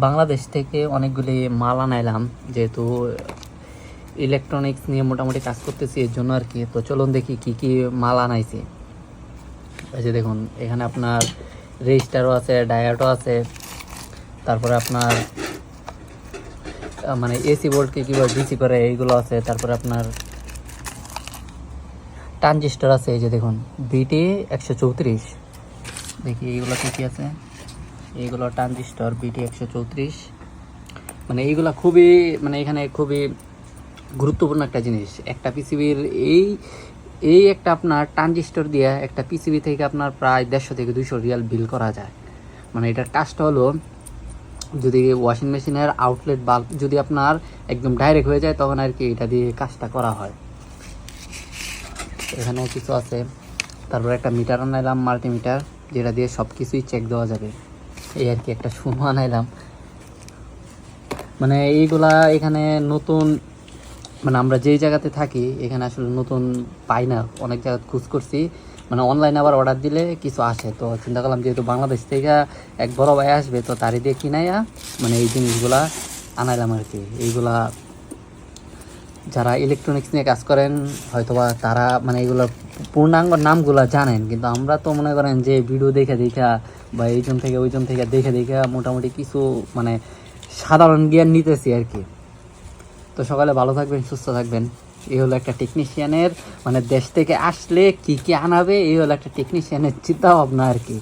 বাংলাদেশ থেকে অনেকগুলি মাল আনাইলাম, যেহেতু ইলেকট্রনিক্স নিয়ে মোটামুটি কাজ করতেছি এর জন্য আর কি। তো চলুন দেখি কি কি মাল আনাইছি। এই যে দেখুন, এখানে আপনার রেজিস্টারও আছে, ডায়োডও আছে, তারপরে আপনার মানে এসি ভোল্টকে কীভাবে ডিসি করে এইগুলো আছে, তারপরে আপনার ট্রানজিস্টর আছে। এই যে দেখুন, বিটি 134, দেখি এইগুলো কী কী আছে। এইগুলো ট্রানজিস্টর বিটি 134, মানে এইগুলো খুবই, মানে এখানে খুবই গুরুত্বপূর্ণ একটা জিনিস। একটা পিসিবির এই এই একটা আপনার ট্রানজিস্টর দিয়ে একটা পিসিবি থেকে আপনার প্রায় 150 থেকে 200 রিয়াল বিল করা যায়। মানে এটার কাজটা হলো, যদি ওয়াশিং মেশিনের আউটলেট বাল্ব যদি আপনার একদম ডাইরেক্ট হয়ে যায়, তখন আর কি এটা দিয়ে কাজটা করা হয়। এখানে কিছু আছে। তারপর একটা মিটার আনাইলাম, মাল্টিমিটার, যেটা দিয়ে সব কিছুই চেক দেওয়া যাবে। এই আর কি, একটা সুমো আনাইলাম। মানে এইগুলা এখানে নতুন, মানে আমরা যেই জায়গাতে থাকি এখানে আসলে নতুন পাই না, অনেক জায়গায় খোঁজ করছি। মানে অনলাইনে আবার অর্ডার দিলে কিছু আসে, তো চিন্তা করলাম যেহেতু বাংলাদেশ থেকে এক বড় ভাই আসবে, তো তারই দিয়ে কিনাইয়া মানে এই জিনিসগুলা আনাইলাম আর কি। এইগুলা যারা ইলেকট্রনিক্স নিয়ে কাজ করেন হয়তোবা তারা মানে এইগুলোর পূর্ণাঙ্গ নামগুলো জানেন, কিন্তু আমরা তো মনে করেন যে ভিডিও দেখে দেখা বা এইজন থেকে ওইজন থেকে দেখে দেখে মোটামুটি কিছু মানে সাধারণ জ্ঞান নিতেছি আর কি। তো সকালে ভালো থাকবেন, সুস্থ থাকবেন। এই হলো একটা টেকনিশিয়ানের, মানে দেশ থেকে আসলে কি কি আনাবে, এই হলো একটা টেকনিশিয়ানের চিন্তা ভাবনা আর কি।